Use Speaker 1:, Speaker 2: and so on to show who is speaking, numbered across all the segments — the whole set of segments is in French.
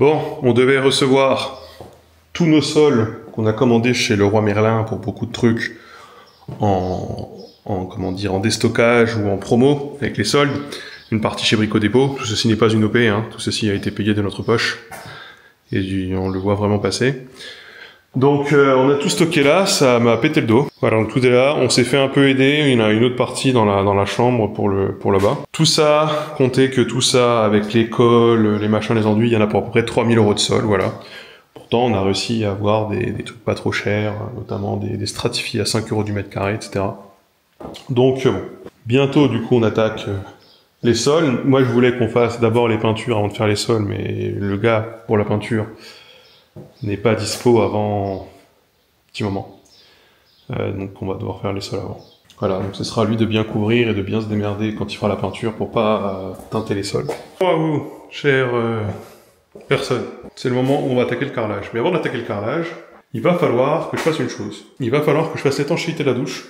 Speaker 1: Bon, on devait recevoir tous nos sols qu'on a commandés chez Leroy Merlin pour beaucoup de trucs comment dire, en déstockage ou en promo avec les soldes. Une partie chez Brico Dépôt. Tout ceci n'est pas une OP, hein. Tout ceci a été payé de notre poche. Et on le voit vraiment passer. Donc on a tout stocké là, ça m'a pété le dos. Voilà, donc tout est là, on s'est fait un peu aider, il y en a une autre partie dans la chambre pour là-bas. Tout ça, comptez que tout ça, avec les cols, les machins, les enduits, il y en a pour à peu près 3000 € de sol, voilà. Pourtant, on a réussi à avoir des trucs pas trop chers, notamment des stratifiés à 5 € du mètre carré, etc. Donc bon, bientôt du coup on attaque les sols. Moi je voulais qu'on fasse d'abord les peintures avant de faire les sols, mais le gars pour la peinture n'est pas dispo avant un petit moment. Donc on va devoir faire les sols avant. Voilà, donc ce sera à lui de bien couvrir et de bien se démerder quand il fera la peinture pour pas teinter les sols. Bonjour à vous, chère personne. C'est le moment où on va attaquer le carrelage. Mais avant d'attaquer le carrelage, il va falloir que je fasse une chose. Il va falloir que je fasse l'étanchéité de la douche.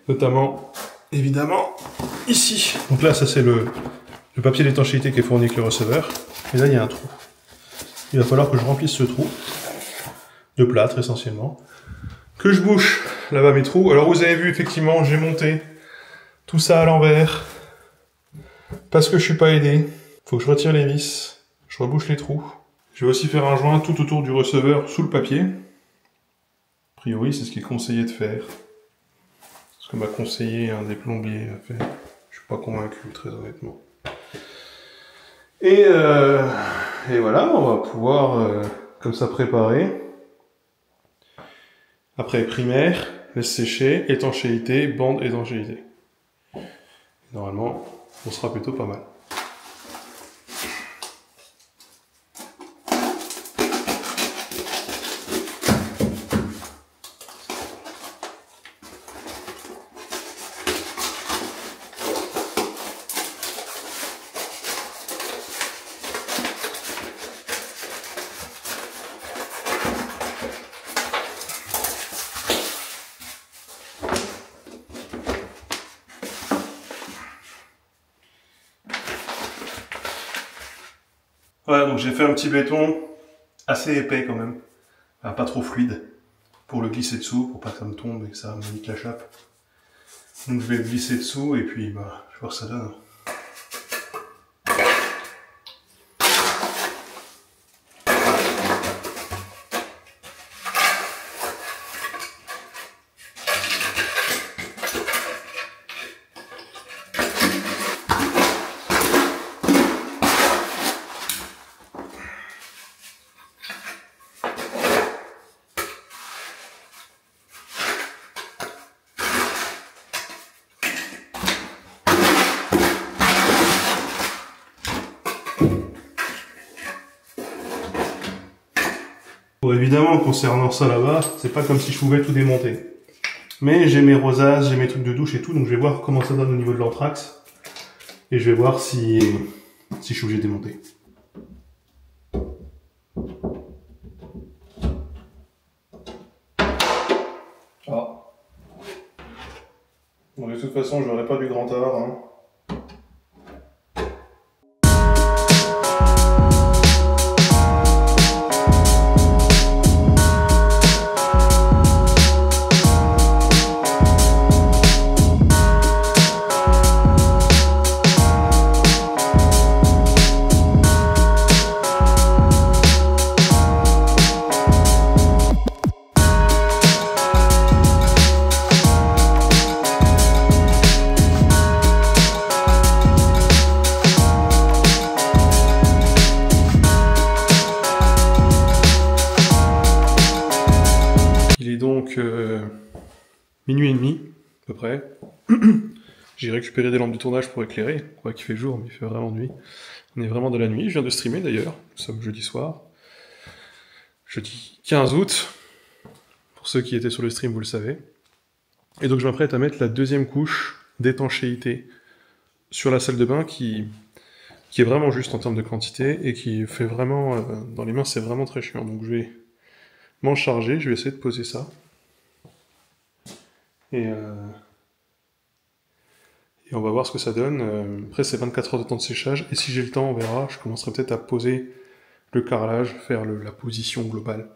Speaker 1: Notamment, évidemment, ici. Donc là, ça c'est le papier d'étanchéité qui est fourni avec le receveur. Et là, il y a un trou. Il va falloir que je remplisse ce trou, de plâtre essentiellement, que je bouche là-bas mes trous. Alors vous avez vu, effectivement, j'ai monté tout ça à l'envers, parce que je suis pas aidé. Faut que je retire les vis, je rebouche les trous. Je vais aussi faire un joint tout autour du receveur sous le papier. A priori, c'est ce qui est conseillé de faire. Ce que m'a conseillé un des plombiers à faire. Je suis pas convaincu, très honnêtement. Et voilà, on va pouvoir comme ça préparer. Après primaire, laisse sécher, étanchéité, bande étanchéité. Normalement, on sera plutôt pas mal. Ouais, donc j'ai fait un petit béton assez épais quand même, pas trop fluide, pour le glisser dessous, pour pas que ça me tombe et que ça me nique la chape. Donc je vais le glisser dessous et puis bah, je vais voir ce que ça donne. Bon, évidemment, concernant ça là-bas, c'est pas comme si je pouvais tout démonter. Mais j'ai mes rosaces, j'ai mes trucs de douche et tout, donc je vais voir comment ça donne au niveau de l'anthrax. Et je vais voir si je suis obligé de démonter. Ah. Bon, de toute façon, je n'aurai pas du grand art, hein. Donc minuit et demi à peu près. J'ai récupéré des lampes de tournage pour éclairer. On croit qu'il fait jour mais il fait vraiment nuit. On est vraiment de la nuit. Je viens de streamer d'ailleurs. Nous sommes jeudi soir. Jeudi 15 août. Pour ceux qui étaient sur le stream, vous le savez. Et donc je m'apprête à mettre la deuxième couche d'étanchéité sur la salle de bain qui est vraiment juste en termes de quantité et qui fait vraiment... dans les mains c'est vraiment très chiant. Donc je vais m'en charger. Je vais essayer de poser ça. Et Et on va voir ce que ça donne. Après, c'est 24 heures de temps de séchage. Et si j'ai le temps, on verra. Je commencerai peut-être à poser le carrelage, faire la position globale.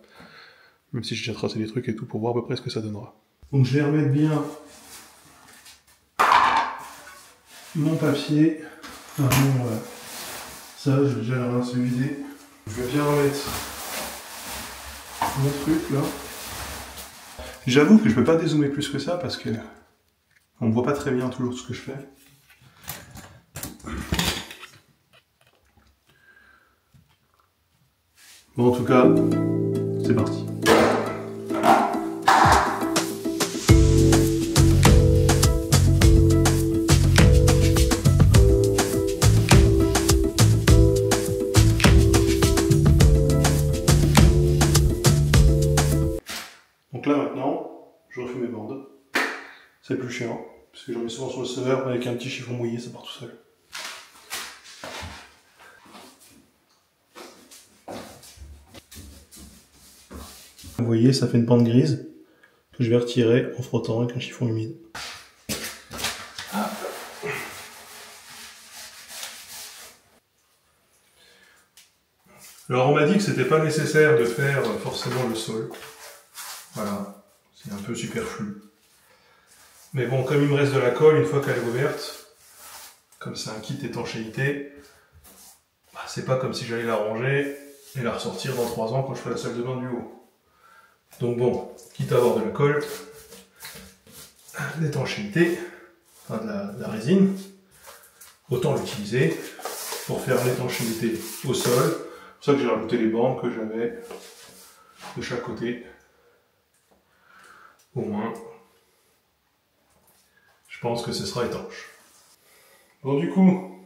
Speaker 1: Même si j'ai déjà tracé des trucs et tout pour voir à peu près ce que ça donnera. Donc je vais remettre bien mon papier. Enfin, bon, voilà. Ça, je vais déjà le rincer vider. Je vais bien remettre mon truc là. J'avoue que je peux pas dézoomer plus que ça parce que on ne voit pas très bien toujours ce que je fais. Bon, en tout cas, c'est parti. Donc là maintenant, je refais mes bandes. C'est plus chiant, parce que j'en mets souvent sur le serveur avec un petit chiffon mouillé, ça part tout seul. Vous voyez, ça fait une bande grise que je vais retirer en frottant avec un chiffon humide. Alors on m'a dit que c'était pas nécessaire de faire forcément le sol. Voilà, c'est un peu superflu. Mais bon, comme il me reste de la colle, une fois qu'elle est ouverte, comme c'est un kit étanchéité, bah, c'est pas comme si j'allais la ranger et la ressortir dans 3 ans quand je ferai la salle de bain du haut. Donc bon, quitte à avoir de la colle, d'étanchéité, enfin de la résine, autant l'utiliser pour faire l'étanchéité au sol. C'est pour ça que j'ai rajouté les bandes que j'avais de chaque côté. Au moins, je pense que ce sera étanche. Bon, du coup,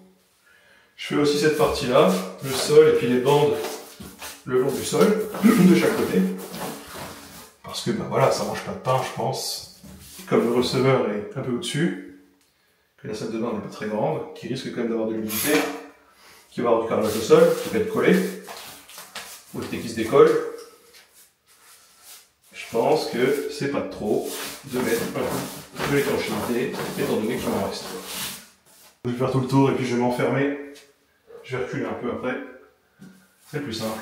Speaker 1: je fais aussi cette partie-là, le sol et puis les bandes le long du sol, de chaque côté. Parce que, ben voilà, ça mange pas de pain, je pense. Comme le receveur est un peu au-dessus, que la salle de bain n'est pas très grande, qui risque quand même d'avoir de l'humidité, qui va avoir du carrelage au sol, qui va être collé, ou qui se décolle. Je pense que c'est pas de trop de mettre un peu de l'étanchéité, étant donné qu'il m'en reste. Je vais faire tout le tour et puis je vais m'enfermer. Je vais reculer un peu après. C'est plus simple.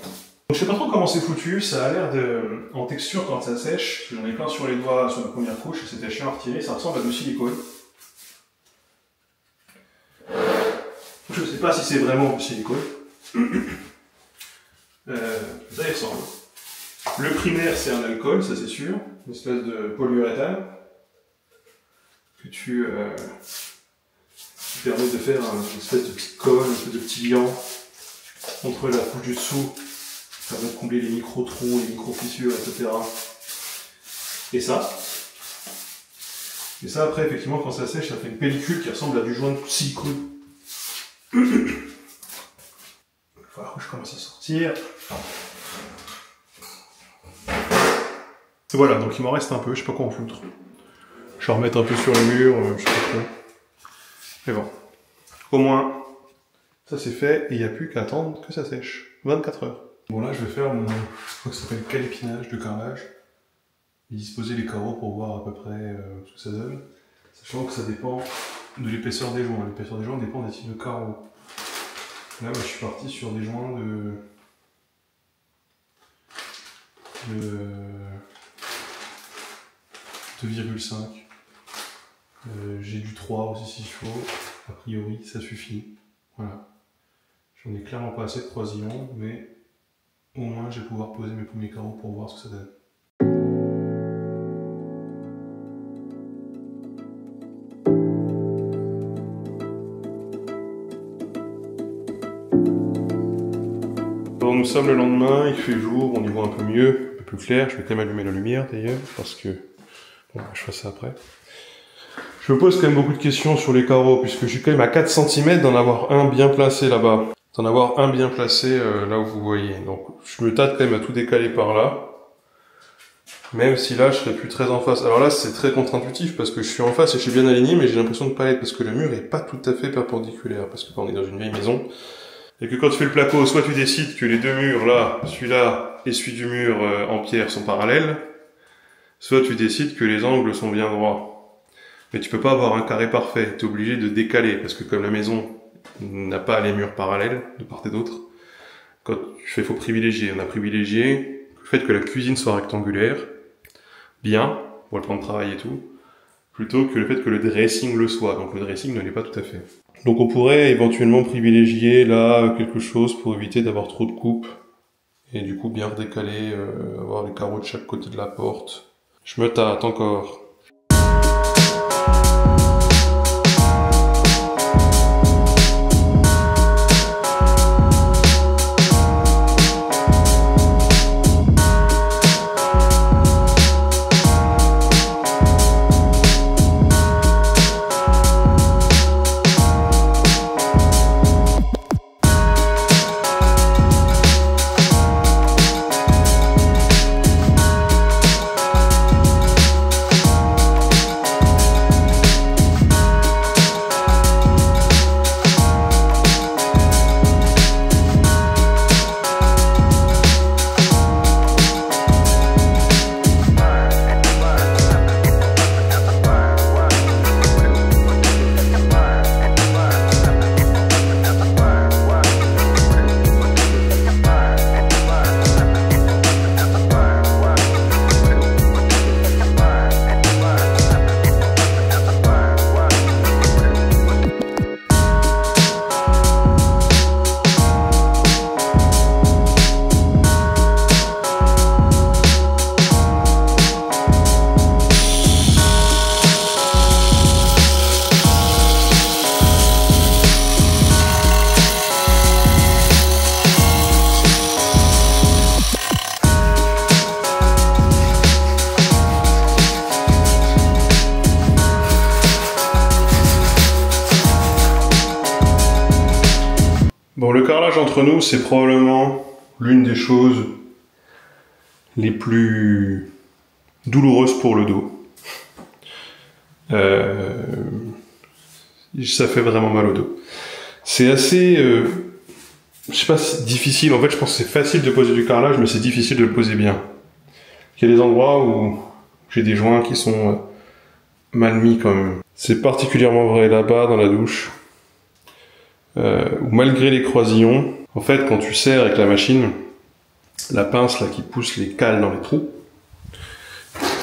Speaker 1: Donc, je sais pas trop comment c'est foutu, ça a l'air de... En texture quand ça sèche, j'en ai plein sur les doigts sur la première couche, c'était chiant à retirer, ça ressemble à du silicone. Je sais pas si c'est vraiment du silicone. Ça y ressemble. Le primaire c'est un alcool, ça c'est sûr, une espèce de polyuréthane que tu permet de faire une espèce de petite colle, une espèce de petit liant entre la couche du dessous, qui permet de combler les micro-trous, les micro-fissures, etc. Et ça après effectivement quand ça sèche, ça fait une pellicule qui ressemble à du joint de silicone. Il va falloir que je commence à sortir. Voilà, donc il m'en reste un peu, je sais pas quoi en foutre. Je vais remettre un peu sur le mur, je sais pas trop. Mais bon, au moins, ça c'est fait, et il n'y a plus qu'à attendre que ça sèche. 24 heures. Bon là, je vais faire mon, je crois que ça s'appelle calépinage de carrelage. Et disposer les carreaux pour voir à peu près ce que ça donne. Sachant que ça dépend de l'épaisseur des joints. L'épaisseur des joints dépend des types de carreaux. Là, moi, je suis parti sur des joints de 2,5. J'ai du 3 aussi s'il faut. A priori, ça suffit. Voilà. J'en ai clairement pas assez de croisillons, mais au moins je vais pouvoir poser mes premiers carreaux pour voir ce que ça donne. Bon, nous sommes le lendemain, il fait jour, on y voit un peu mieux, un peu plus clair. Je vais quand même allumer la lumière d'ailleurs, parce que bon, je ferai ça après. Je me pose quand même beaucoup de questions sur les carreaux, puisque je suis quand même à 4 cm d'en avoir un bien placé là-bas. D'en avoir un bien placé là où vous voyez. Donc je me tâte quand même à tout décaler par là. Même si là je serais plus très en face. Alors là c'est très contre-intuitif parce que je suis en face et je suis bien aligné, mais j'ai l'impression de pas l'être parce que le mur est pas tout à fait perpendiculaire. Parce que quand on est dans une vieille maison, et que quand tu fais le placo, soit tu décides que les deux murs là, celui-là et celui du mur en pierre sont parallèles, soit tu décides que les angles sont bien droits. Mais tu peux pas avoir un carré parfait, tu es obligé de décaler, parce que comme la maison n'a pas les murs parallèles de part et d'autre, quand tu fais, faut privilégier. On a privilégié le fait que la cuisine soit rectangulaire, bien, pour le plan de travail et tout, plutôt que le fait que le dressing le soit. Donc le dressing ne l'est pas tout à fait. Donc on pourrait éventuellement privilégier là quelque chose pour éviter d'avoir trop de coupes, et du coup bien redécaler, avoir les carreaux de chaque côté de la porte. Je me tâte encore. Bon, le carrelage entre nous, c'est probablement l'une des choses les plus douloureuses pour le dos. Ça fait vraiment mal au dos. C'est assez, je sais pas, difficile. En fait, je pense que c'est facile de poser du carrelage, mais c'est difficile de le poser bien. Il y a des endroits où j'ai des joints qui sont mal mis quand même. C'est particulièrement vrai là-bas dans la douche. Où malgré les croisillons, en fait, quand tu serres avec la machine, la pince là qui pousse les cales dans les trous,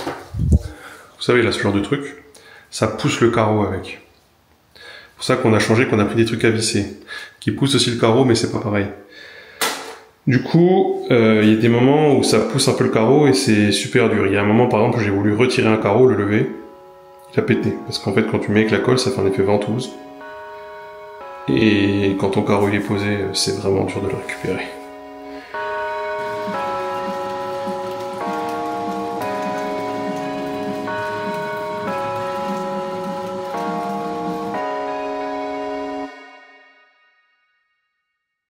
Speaker 1: vous savez là ce genre de truc, ça pousse le carreau avec. C'est pour ça qu'on a changé, qu'on a pris des trucs à visser, qui poussent aussi le carreau, mais c'est pas pareil. Du coup, il y a des moments où ça pousse un peu le carreau et c'est super dur. Il y a un moment par exemple où j'ai voulu retirer un carreau, le lever, il a pété. Parce qu'en fait quand tu mets avec la colle, ça fait un effet ventouse. Et quand ton carreau il est posé, c'est vraiment dur de le récupérer.